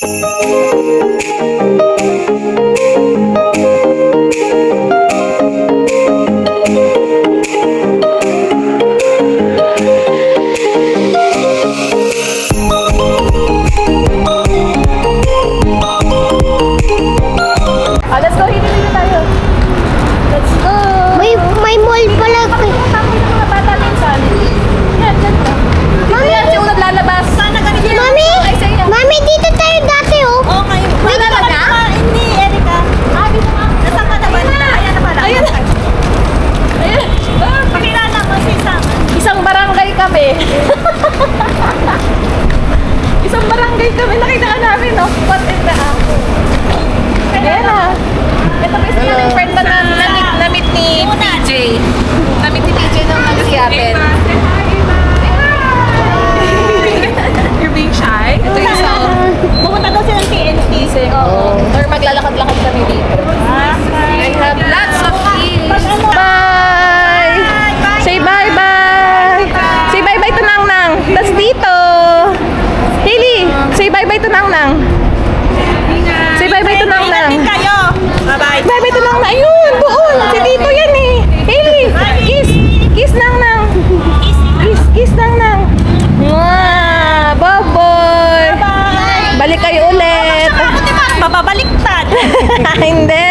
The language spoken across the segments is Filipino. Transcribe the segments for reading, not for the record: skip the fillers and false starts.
Let's go, hindi tayo. Let's go. May mall pala. Mga bata minsan. Yan, yan. Dito yan, si Unod lalabas. Sana ganito yan. Mami! Ay, sa iyo. Mami, dito tayo dati, oh. Oo, ngayon. May talaga? Hindi, Erika. Dito nga. Nasaan ka na ba? Ayan na pala. Ayun. Ayun. Pakilala mo si Sam. Isang barangay kami. Isang barangay kami. Nakita ka namin, no? What in the apple? Ayan na. Ito basically yung friend ba na namit ni TJ. Namit ni TJ nung nag-siapin. You're being shy? Ito yung isa. Pumunta daw silang TNT. Oo. Or maglalakad-lakad kami dito. I have lots of keys. Bye! Say bye-bye! Say bye-bye to Nang-Nang. That's dito. Hailey, say bye-bye to Nang-Nang. Say bye-bye to Nang-Nang. Ingat din kayo. Bye-bye. Bye-bye to Nang-Nang. Ayun, doon. Si Tito yan eh. Hailey, kiss. Kiss Nang-Nang. Kiss Nang-Nang. Mwah! Bye-bye. Balik kayo ulit. Mababaliktad. Hindi.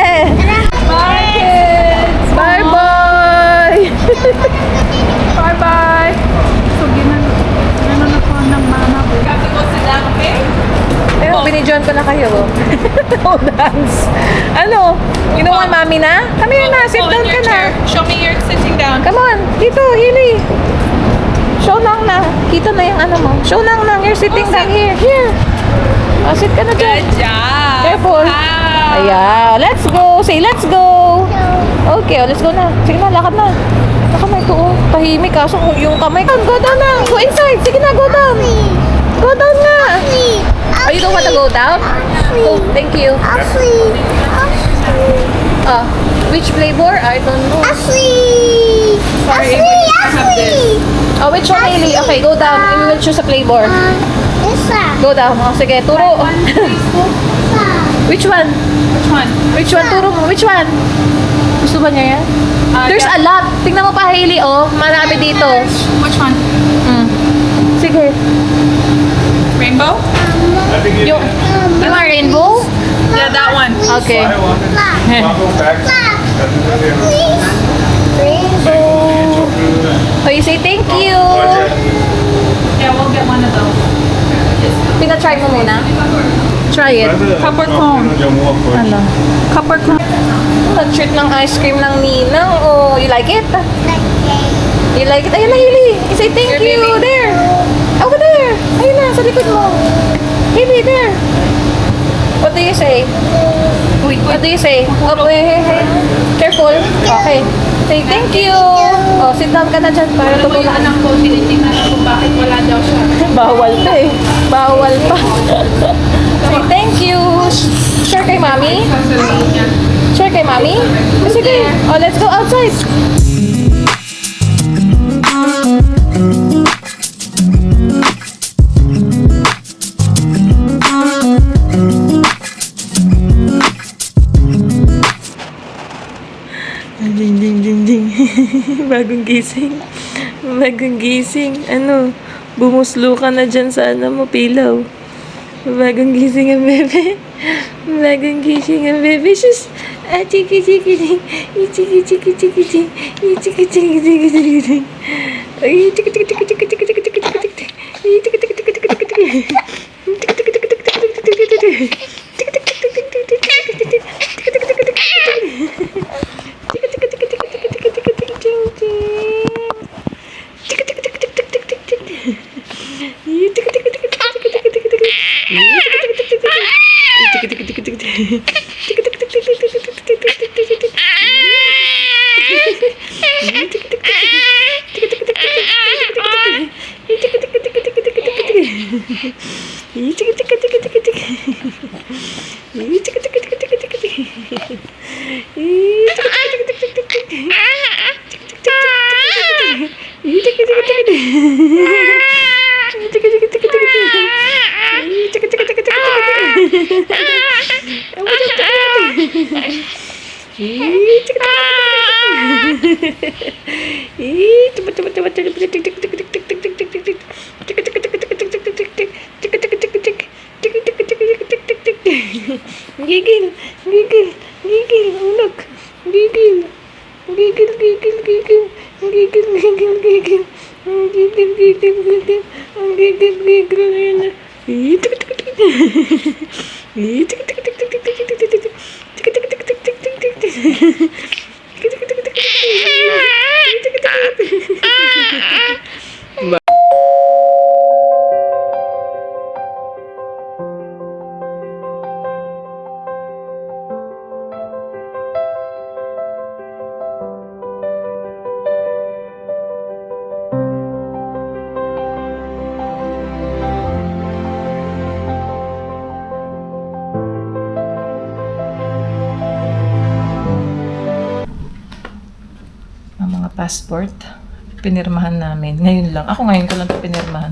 Bye, kids. Bye-bye. Bye-bye! So, ginanon ako ng mama ko. Got to go sit down, okay? Ayun, binidyoan ko na kayo. No dance. Ano? Kinuha mami na? Kami na, sit Pull down in ka your na. chair. Show me you're sitting down. Come on, dito, Hili. Show Nang-Nang. Kita na yung ano mo. Show Nang-Nang, you're sitting down here. Here. Oh, sit ka na dyan. Good job! Careful. Wow. Ayan, let's go. Say, let's go. Okay, oh, let's go na. Sige na, lakad na. Lakad na ito, oh. Tahimik, kaso yung kamay. Go down na. Go inside. Sige na, go down. Go down na. Oh, you don't want to go down? Oh, thank you. Ashley. Which flavor? I don't know. Ashley. Sorry, but you can't have this. Oh, which one, Hailey? Okay, go down. We will choose a flavor. Isa. Go down. Oh, sige, turo. Isa. Which one? Which one? Which one? Turo mo. Which one? Gusto ba niya yan? There's Yeah. a lot. Tingnan mo pa, Hailey, oh. Marami dito. Which one? Sige. Rainbow? Yung rainbow? Yeah, that one. Okay. Rainbow. Oh, you say thank you. Yeah, we'll get one of those. Pina-try mo muna. Try it. Copper cone. Ano? Copper cone. Nag-treat ng ice cream ng Ninang. Oh, you like it? You like it? Ayun na, Hailey. You say thank Here, you. baby. There. Over there. Ayun na, sa likod mo. Hailey, there. What do you say? Wait, What do you say? Oh, hey, hey. Careful. Okay. Say thank you. Oh, sit down ka na dyan para Alam mo yung tutulungan. anak ko, tinitingnan ko kung bakit wala daw siya. Bawal pa eh. Bawal pa. Say thank you. Share kay mami? Sasabihin niya. Share kay mami? Sige. Oh, let's go outside. Ding ding ding ding. Bagong gising. Bagong gising. Ano? Bumuslo ka na dyan sa ano mo, pillow. Bagong gising ang bebe. Bagong gising ang bebe. Sus! Ah, chiki chiki chiki. Chiki chiki chiki chiki. Chiki chiki chiki chiki chiki. Ay, chiki chiki chiki chiki chiki chiki chiki chiki chiki. Chiki chiki chiki chiki chiki chiki. Chiki chiki chiki chiki chiki chiki chiki. Gigil, gigil, gigil, ulog. Gigil. Gigil, gigil, gigil. Gigil, gigil, gigil. Gigil, gigil, gigil. Ang gigil, gigil na yun. Ang mga passport, pinirmahan namin. Ngayon lang. Ako ngayon ko lang ito pinirmahan.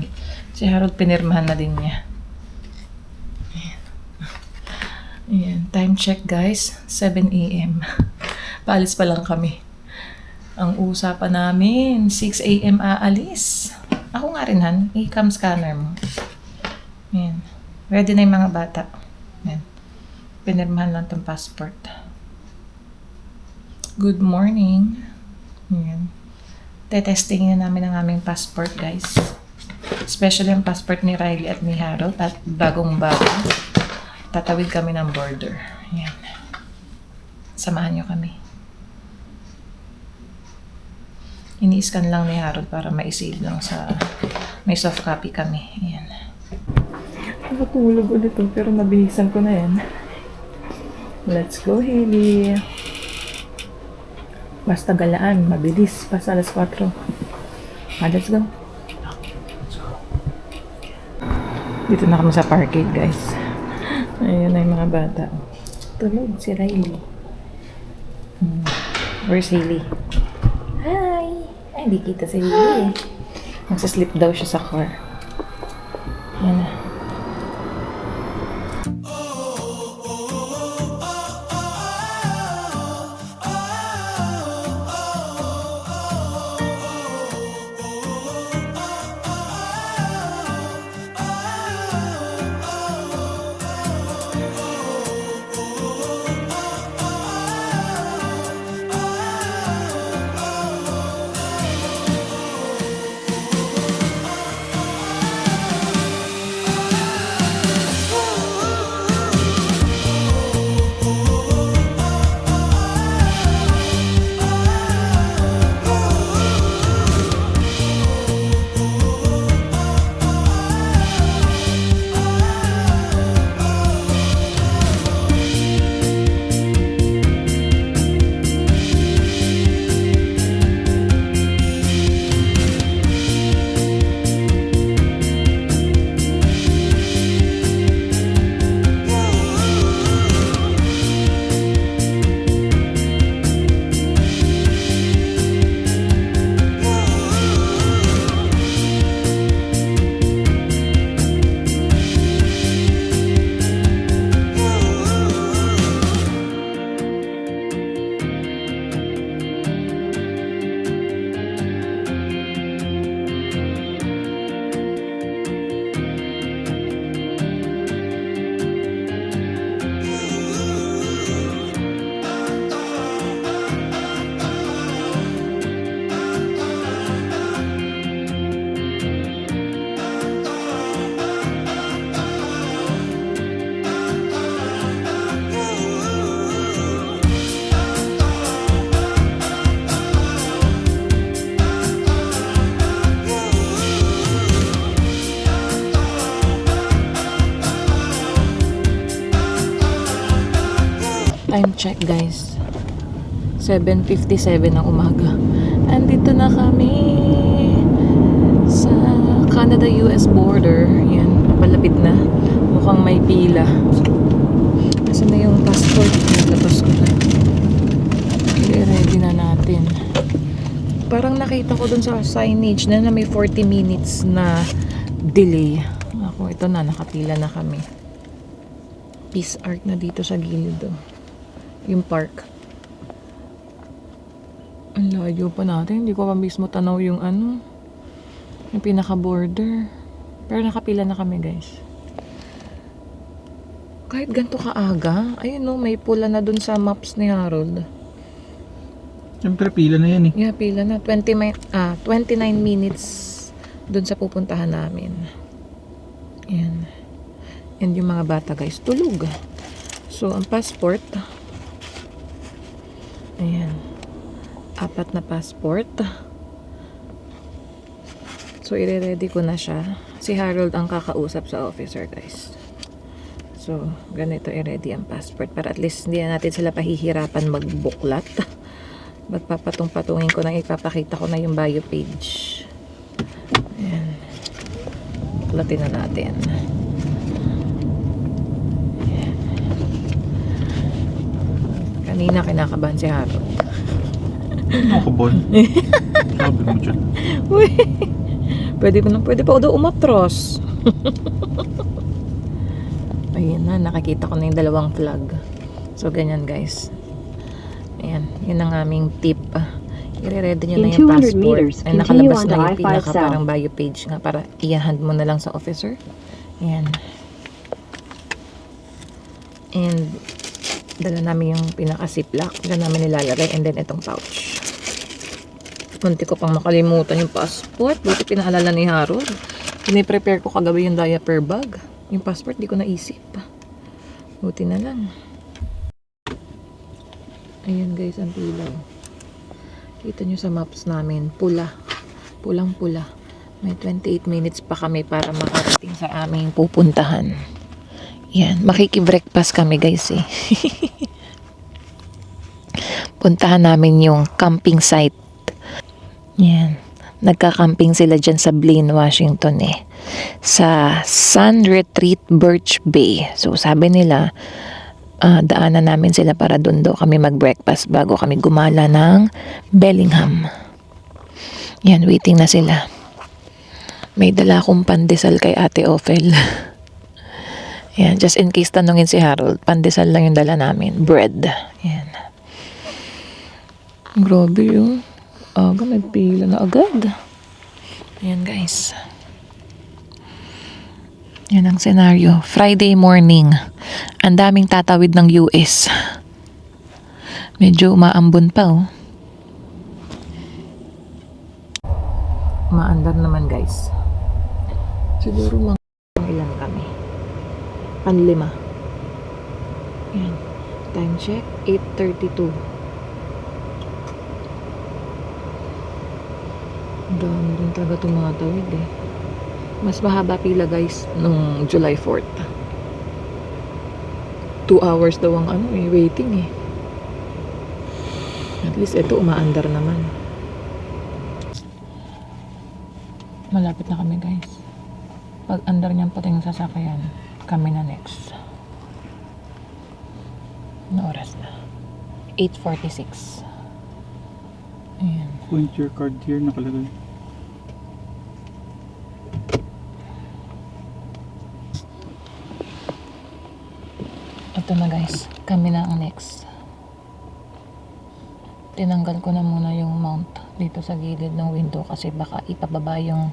Si Harold pinirmahan na din niya. Ayan. Ayan. Time check guys. 7 a.m. Paalis pa lang kami. Ang usapan namin, 6 a.m. aalis. Ako nga rin, Han. I-cam scanner mo. Ayan. Ready na yung mga bata. Ayan. Pinirmahan lang itong passport. Good morning. Ayan. Tetesting na namin ang aming passport, guys. Especially ang passport ni Riley at ni Harold. At bagong-bago. Tatawid kami ng border. Ayan. Samahan nyo kami. Ini-scan lang ni Harold para ma-save lang sa... May soft copy kami. Ayan. Nakatulog ulit to, pero nabihisan ko na yan. Let's go, Haley. Basta galaan, mabilis, pas alas 4. Let's go. Dito na kami sa parkade, guys. Ayun na yung mga bata. Tulog si Riley. Where's Haley? Hi! Ay, hindi kita si Haley. Nagsaslip daw siya sa car. Yan na. Time check, guys. 7:57 ng umaga. Andito na kami sa Canada-US border. Yan, palapit na. Mukhang may pila. Asan na yung passport? Nalabas ko na. Okay, ready na natin. Parang nakita ko dun sa signage na may 40 minutes na delay. Ako, ito na, nakapila na kami. Peace Arc na dito sa gilid. Oh. Yung park. Ang layo pa natin. Hindi ko pa mismo tanaw yung ano. Yung pinaka-border. Pero nakapila na kami, guys. Kahit ganito kaaga, ayun no, may pula na dun sa maps ni Harold. Siyempre, pila na yan eh. Yeah, pila na. 29 minutes dun sa pupuntahan namin. Ayan. And yung mga bata, guys, tulog. So, ang passport, ayan. 4 na passport. So, i-ready ko na siya. Si Harold ang kakausap sa officer, guys. So, ganito i-ready ang passport para at least hindi na natin sila pahihirapan magbuklat. Magpapatong-patungin ko na, ipapakita ko na yung bio page. Ayan. Buklatin na natin. Ayan. Kanina kinakabahan si Harold. Ako, Bon. Sabi mo dyan. Pwede pa daw umatros. Ayun na, nakikita ko na yung dalawang flag. So, ganyan guys. Ayan, yun ang aming tip. I-ready nyo na yung passport. Ay, nakalabas na yung pinaka parang bio page nga para i-hand mo na lang sa officer. Ayan. And, dala namin yung pinaka ziplock. Dala namin nilalagay. And then, itong pouch. Munti ko pang makalimutan yung passport. Buti pinaalala ni Harold. Piniprepare ko kagabi yung diaper bag. Yung passport, di ko naisip. Buti na lang. Ayan guys, ang pilaw. Kita nyo sa maps namin, pula. Pulang-pula. May 28 minutes pa kami para makarating sa aming pupuntahan. Yan, makiki-breakfast kami guys eh. Puntahan namin yung camping site. Yan. Nagka-camping sila dyan sa Blaine, Washington eh. Sa Sun Retreat Birch Bay. So sabi nila, daanan namin sila para doon daw kami mag-breakfast bago kami gumala ng Bellingham. Yan, waiting na sila. May dala akong pandesal kay Ate Ophel. Yan, just in case tanungin si Harold, pandesal lang yung dala namin. Bread. Yan. Grabe yun. Aga, may pila na agad. Ayan guys. Yan ang senaryo. Friday morning. Ang daming tatawid ng US. Medyo umaambon pa oh. Umaandar naman guys. Siguro mga ilan kami. Panlima. Yan. Time check. 8:32. Dami rin talaga tumatawid eh. Mas mahaba pila guys nung July 4th. 2 hours daw ang waiting eh. At least ito umaandar naman. Malapit na kami guys. Pag andar niyang pating sasakyan, kami na next. Ano oras na? 8:46. Ayan. Point your card here, nakalagay. Ito na guys, kami na ang next. Tinanggal ko na muna yung mount dito sa gilid ng window kasi baka ipababa yung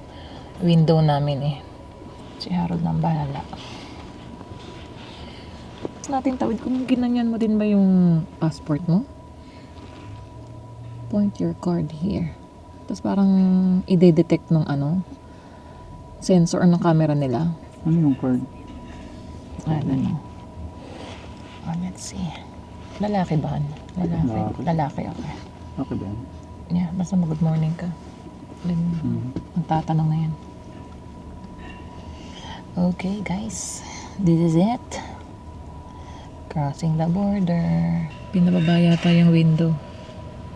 window namin eh. Si Harold nang bahala. Natin tawid kung ginanyan mo din ba yung passport mo? Point your card here. Tapos parang i-detect ng sensor ng camera nila. Ano yung card? Ano? Oh, let's see. Lalaki ba? Lalaki, okay. Okay ba yan? Yeah, basta mag-good morning ka. Then, magtatanong na yan. Okay, guys. This is it. Crossing the border. Pinababa yata yung window.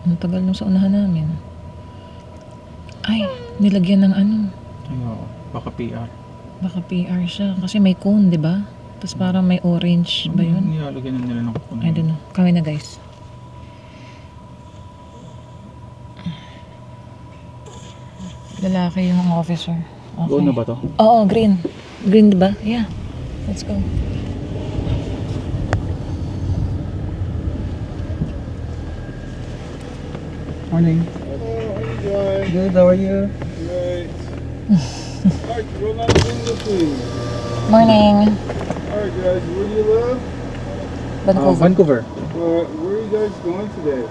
Ang tagal nung sa unahan namin. Ay, nilagyan ng Ay, baka PR. Baka PR siya. Kasi may cone, di ba? Tapos parang may orange ba yun? Nilalagyan na nila ng kukunin. I don't know. Kami na guys. Lalaki yung officer. Okay. Go na ba to? Oo, green. Green diba? Yeah. Let's go. Morning. Good, how are you? Right. Alright, roll out the window, please. Morning. Alright, guys, where do you live? Vancouver. Where are you guys going today?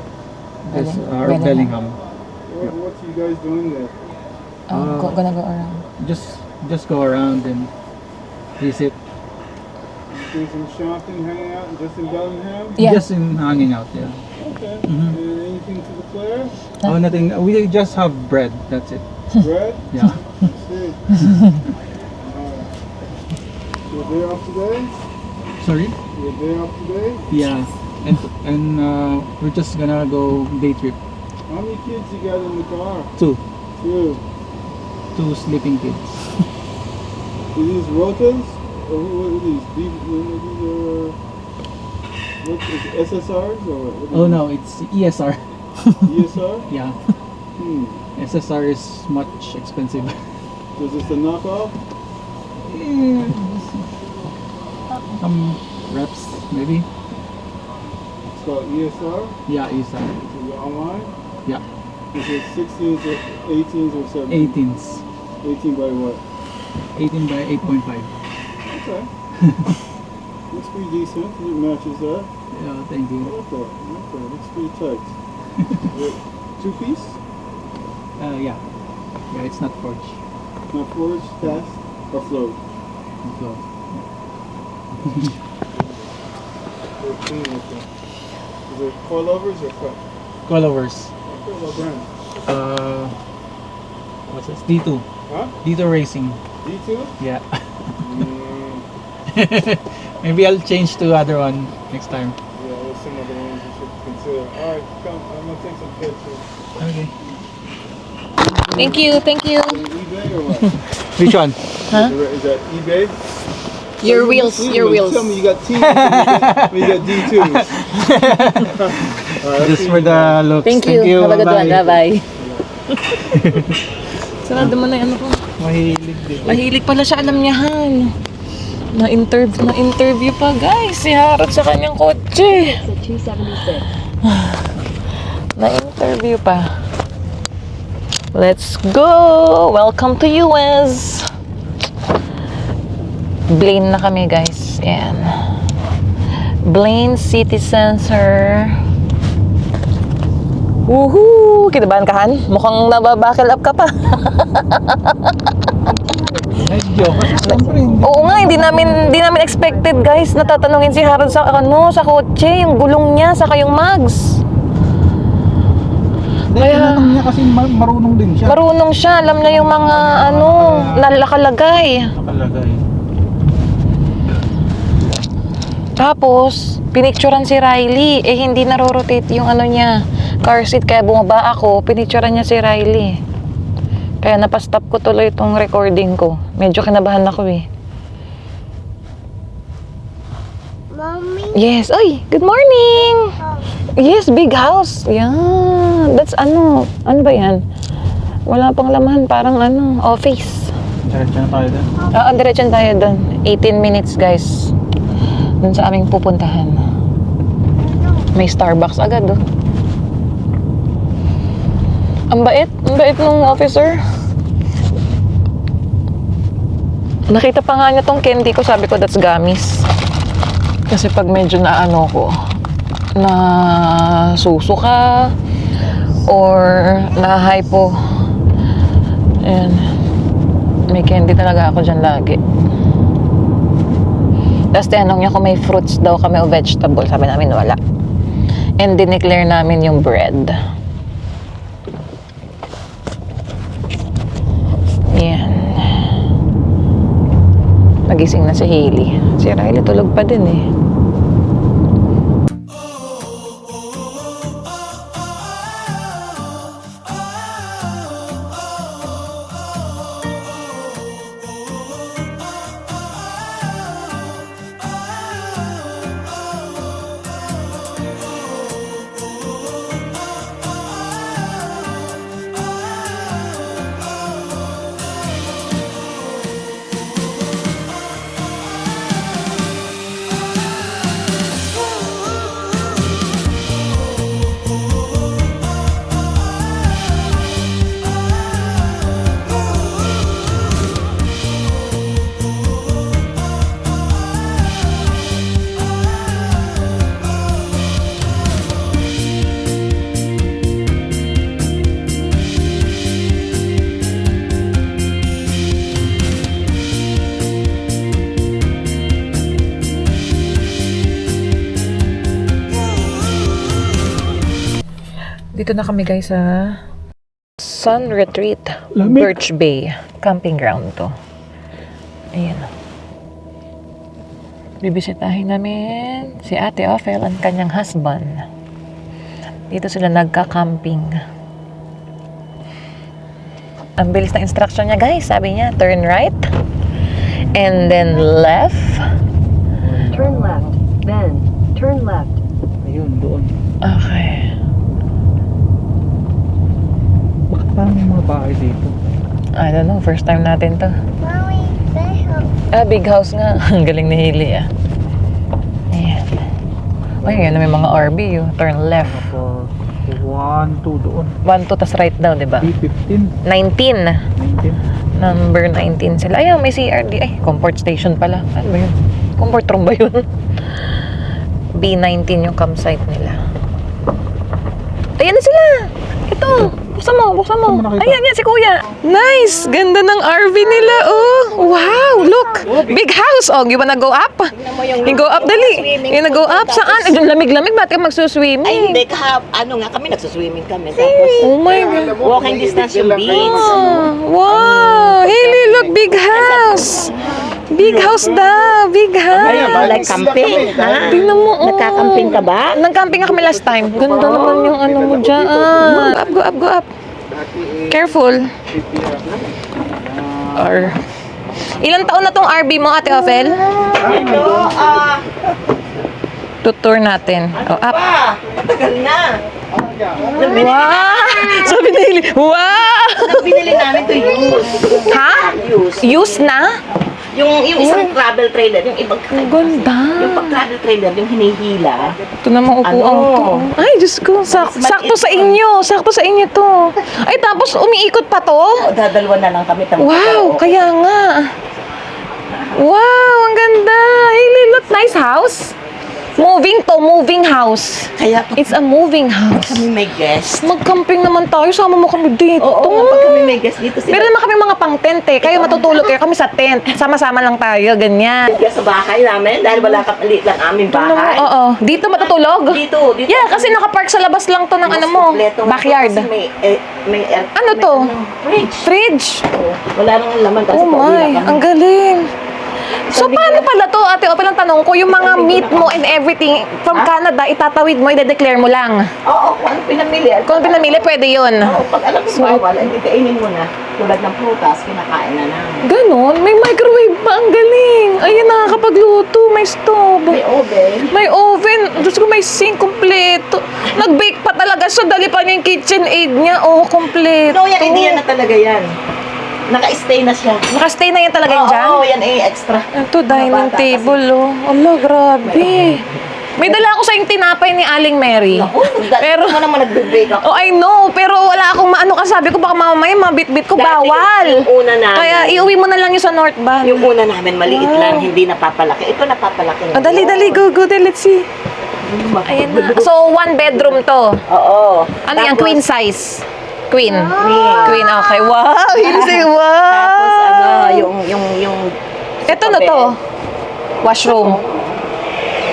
Yes, Bellingham. What's you guys doing there? Gonna go around. Just go around and visit. Doing some shopping, hanging out, just in Bellingham? Yeah. Just in hanging out, yeah. Okay. Mhm. And anything to declare? Oh, nothing. We just have bread. That's it. Bread? Yeah. See. Your day off today? Sorry. Your day off today? Yeah. And we're just gonna go day trip. How many kids you got in the car? Two Two. sleeping kids. Are these rotas? Or what are these? These are... What is it, SSRs or what? Oh no, it's ESR. ESR? Yeah. Hmm. SSR is much expensive. So is this a knockoff? Some reps maybe. It's called ESR? Yeah, ESR. Is it online? Yeah. Is it 16s or 18s or 17s? 18s. 18 by what? 18 by 8.5. Okay. Looks pretty decent. It matches that. Yeah, thank you. Okay. Looks pretty tight. Two piece? Yeah. Yeah, it's not forged. Not forged, cast, or float? So, 13 with them. Is it coilovers or cut? coilovers. Okay, what brand? What's this? D2. Huh? D2 Racing. D2? Yeah. Mm, Maybe I'll change to other one next time. yeah, there's some other ones you should consider. Alright, come. I'm gonna take some pictures. Okay. Thank you. On eBay or what? Which one? Is that eBay? Your Oh, you wheels. mislead Your me. wheels. Tell me you got T's and you got D2s. Alright, Just for the looks. Thank you. Have a good one. Bye-bye. Sarado mo na yung ano ko. Mahilig din. Mahilig pala siya, alam niya han. Na-interview pa guys, si Harot sa kanyang kotse. Na-interview pa. Let's go! Welcome to US! Blaine na kami guys. Yan. Blaine City Center. Woohoo! Kinabahan ka han? Mukhang nababakil up ka pa. Medyo. Siyempre, Oo nga, hindi namin expected guys na tatanungin si Harold sa sa kotse, yung gulong niya, saka yung mags. Kaya tinanong niya kasi marunong din siya. marunong siya, alam niya yung mga nalakalagay. Nakalagay. Tapos, pinicturean si Riley, hindi narorotate yung niya, car seat, kaya bumaba ako, pinicturean niya si Riley. Kaya napastop ko tuloy itong recording ko. Medyo kinabahan ako Mommy. Yes, oy, good morning! Yes, big house. Yeah, that's ano ba yan? Wala pang laman, parang office. Diretso na tayo din. Diretso na tayo doon. 18 minutes, guys. Doon sa aming pupuntahan. May Starbucks agad, oh. Ang bait nung officer. Nakita pa nga niya tong candy ko, sabi ko that's gummies. Kasi pag medyo na susuka or na-hypo, ayan, may candy talaga ako dyan lagi. Tapos tinanong niya kung may fruits daw kami o vegetable, sabi namin wala. And dineclare namin yung bread. Yan. Nagising na si Hailey. Si Riley tulog pa din eh. Dito na kami guys sa Sun Retreat, Lamig. Birch Bay. Camping ground to. Ayan. Bibisitahin namin si Ate Ophel at kanyang husband. Dito sila nagka-camping. Ang bilis na instruction niya guys. Sabi niya, turn right. And then left. Turn left, then turn left. Ayun, doon. Okay. Bakit parang may mga bahay dito? I don't know. First time natin to. Mommy, say hello. Big house nga. Ang galing ni Hailey ah. Ayan. Ay, yan na may mga RV yun. Turn left. For 1, 2 doon. 1, 2, tas right daw, di ba? B15, 19. 19. Number 19 sila. Ayun, may CRD. Ay, comfort station pala. Ano ba yun? Comfort room ba yun? B19 yung campsite nila. Ayan na sila! Ito! Buksan mo, buksan mo. Saan mo nakita? Ayan, yan si Kuya. Nice! Ganda ng RV nila, oh! Wow! Look! Big house! Oh, you wanna go up? You go up, dali! You wanna go up? Saan? Ay, yung lamig-lamig. Ba't ka Ay, magsuswimming? hindi ka, ano nga, kami nagsuswimming kami. Tapos, Oh my God! walking distance yung beach. Oh, wow! Hailey, look! Big house! Big house daw! Big house! Like camping, ha? Tingnan mo, oh. Nagka-camping ka ba? Nag-camping kami last time. Ganda naman yung ano mo dyan. Go up, go up, go up. Careful. Or... Ilang taon na tong RV mo, Ate Ophel? Ito, Tutour natin. Oh, up. matagal na. Wow! Sabi ni Hailey, wow! Binili namin to use. Ha? Use. Use na? Yung isang travel trailer, yung ibang Ang ganda. yung pag travel trailer, yung hinihila. Ito namang upuan Ano? to. Ay, Diyos ko. Sakto sa inyo. Sakto sa inyo to. Ay, tapos umiikot pa to? O, dadalwa na lang kami. Wow, kaya nga. Wow, ang ganda. Hailey, look, nice house. Moving house. Kaya pag It's a moving house. kami may guest. Mag-camping naman tayo. Sama mo kami dito. Oo, pag kami may guest dito sila. Meron naman kami mga pang-tent eh. Kayo matutulog kayo. Kami sa tent. Sama-sama lang tayo. Ganyan. Guest sa bahay namin dahil wala ka maliit lang aming bahay. Oo. Dito matutulog? Dito. Yeah, kasi nakapark sa labas lang to ng ano mo. Kompleto nga to Backyard. kasi may air. Ano may to? Fridge. Fridge. Oo, wala nang laman kasi Oh pauwi my, na kami. ang galing. So, paano pala to, Ate Ophel, ang tanong ko, yung mga meat mo and everything from Canada, itatawid mo, i-declare mo lang. Oo, kung ano pinamili. Kung pinamili, pwede yun. Oo, pag alam mo bawal, hindi kainin mo na. Tulad ng prutas, kinakain na namin. Ganon, may microwave pa, ang galing. Ayun, nakakapagluto, may stove. May oven. May oven. Diyos ko, may sink kompleto. Nag-bake pa talaga siya. Dali pa niya yung kitchen aid niya. Oh, kompleto. No, yan, hindi yan na talaga yan. Naka-stay na siya. Nakastay na yan talaga yan dyan? Oo, yan extra. Ito, Mga dining bata table, oh. Allah, grabe. May dala ako sa yung tinapay ni Aling Mary. Naku, Pero- mo naman nagbe-bake ako. Oh, I know. Pero wala akong maano ka. Sabi ko, baka mamaya mabit-bit ko. Dati Bawal. yung una namin. Kaya iuwi mo na lang yung sa North Van. Yung una namin, maliit lang, hindi napapalaki. Ito napapalaki. Oh, dali, dali. Go, go. Then, let's see. Ayan na. So, 1 bedroom to. Oo. Ano yan? Tapos- Queen size? Queen. Queen. Queen, okay. Wow. Easy. Wow. Tapos ano, yung Ito na to. Washroom.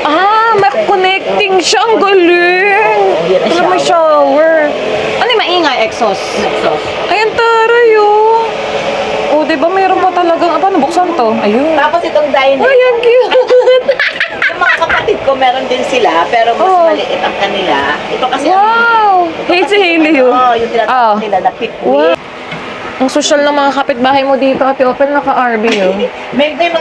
Ah, may connecting siya. Ang galing. Yan ang Ito may shower. Ano yung maingay? Exhaust. exhaust. Ayan, taray, oh. Oh, diba mayroon pa talagang, paano buksan to? Ayun. Tapos itong dining, Ay, ang cute. yung mga kapatid ko meron din sila, pero mas Oh. maliit ang kanila. Ito kasi Wow. Hate si Hailey yun. Oo, yung tinatawag Oh. nila na pit Wow. Ang social ng mga kapitbahay mo dito, Ate Ophel, naka-RV yun. May merong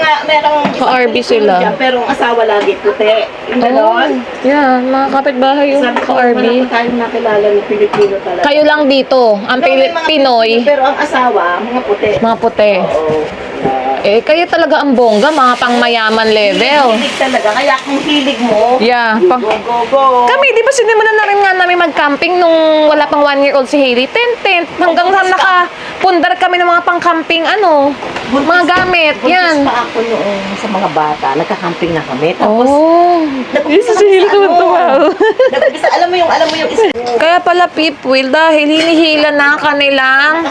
Ka-RV sila. dyan, pero ang asawa lagi puti. Yung gano'n. Yeah, mga kapitbahay yung Sabi ko, ka-RV. wala pa tayong nakilala ng Pilipino talaga. Kayo lang dito, ang No, may mga Pinoy, Pero ang asawa, mga puti. mga puti. Oo. Eh, kayo talaga ang bongga, mga pangmayaman level. Hilig talaga. Kaya kung hilig mo, Yeah, go, go, go. Kami, di ba sinimulan na rin nga namin mag-camping nung wala pang 1-year-old si Hailey? Tent. Hanggang sa nakapundar kami ng mga pang-camping, mga gamit. Buntis Yan. pa ako noon sa mga bata. Nagka-camping na kami. Tapos, Oh. Yes, si Hila tumawa. Nag-umpisa, alam mo yung Kaya pala fifth wheel dahil hinihila na kanilang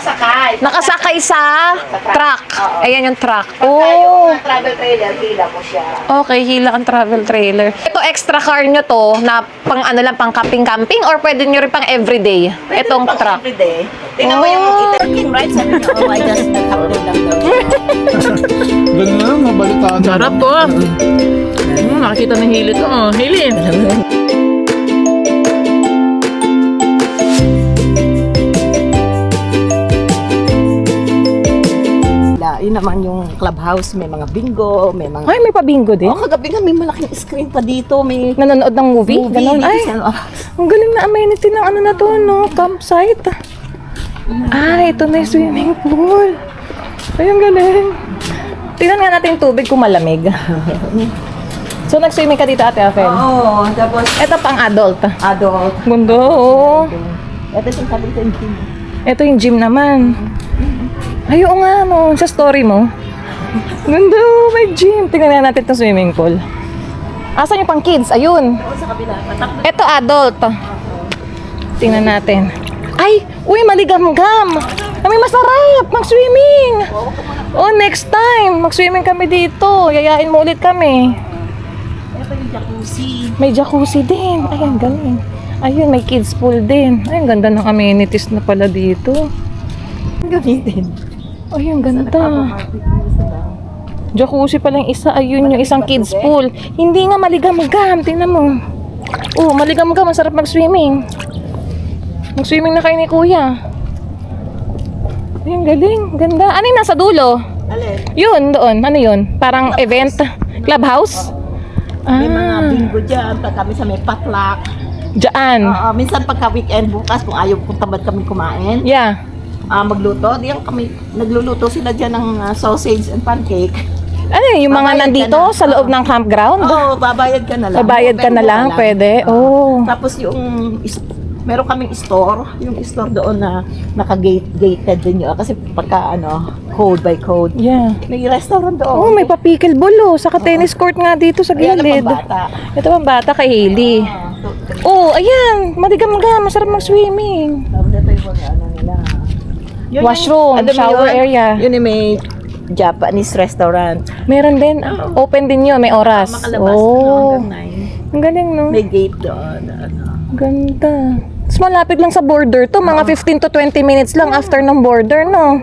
nakasakay sa truck. Ayan yung truck. Oh. travel trailer, hila ko siya. Okay, hila ang travel trailer. Ito extra car nyo to na pang ano lang, pang camping-camping or pwede nyo rin pang everyday? Itong truck. Everyday. Tingnan mo yung working right, sabi niya, oh, I just upload lang daw. Ganun na lang, mabalitaan. Sarap po. Nakakita ng hili to. Oh, hili. Yun naman yung clubhouse, may mga bingo, may mga... Ay, may pa-bingo din? Oh, kagabi nga may malaking screen pa dito, may... Nanonood ng movie? Ganon. dito Ay, sa- ang galing na amenity ng ano na to, no? Campsite. Ay, ito na yung swimming pool. Ay, ang galing. Tingnan nga natin yung tubig kung malamig. So, nag-swimming ka dito, Ate Afel? Oo, tapos Ito pang adult. adult. Gundo, oo. Ito yung sabi ko yung gym. Ito yung gym naman. Ay, oo nga, no. Sa story mo. Gundo, may gym. Tingnan nga natin itong swimming pool. Asan yung pang kids? Ayun. Sa kabila, patak Ito adult. Tingnan natin. Ay, uy, maligam-gam. Kami masarap mag-swimming. Oh, next time, mag-swimming kami dito. Yayain mo ulit kami. ito yung jacuzzi. May jacuzzi din. Ay, ang galing. Ayun, may kids pool din. Ay, ang ganda ng amenities na pala dito. Gamitin. Ay, ang ganda. Jacuzzi pala yung isa. Ayun, yung isang kids pool. Hindi nga maligam-gam. Tingnan mo. Oh, maligam-gam. Masarap mag-swimming. Mag-swimming na kayo ni Kuya. Ay, ang galing. Ganda. Ano yung nasa dulo? Alin? Yun, doon. Ano yun? Parang event? Clubhouse? May mga Ah, bingo dyan, pag kami sa may patlak. dyan. Minsan pagka weekend bukas, kung ayaw, kung tamad kami kumain, Yeah. magluto, diyan kami, nagluluto sila dyan ng sausage and pancake. Ano yun, yung mga Babayad nandito ka na. sa loob ng campground? Oo, babayad ka na lang. Babayad ka na Open lang, mo pwede? Oh. Tapos yung, meron kaming store, yung store doon na naka-gated din yun. Kasi pagka code by code. Yeah. May restaurant doon. Oh, may pa-pickleball oh. Saka tennis court nga dito sa Ayan ang gilid. pambata. Ito ang bata kay Hailey. Oh, ayan. Maligam-gam. Masarap mag-swimming. Tapos ito yung mga nila. Yun yung- Washroom, alam mo shower yun? area. Yun yung may Japanese restaurant. Meron din. Open din yun. May oras. Makalabas Oh. hanggang 9. Ang galing, no? May gate doon. Ganda. Tapos malapit lang sa border to. Mga 15 to 20 minutes lang after ng border, no?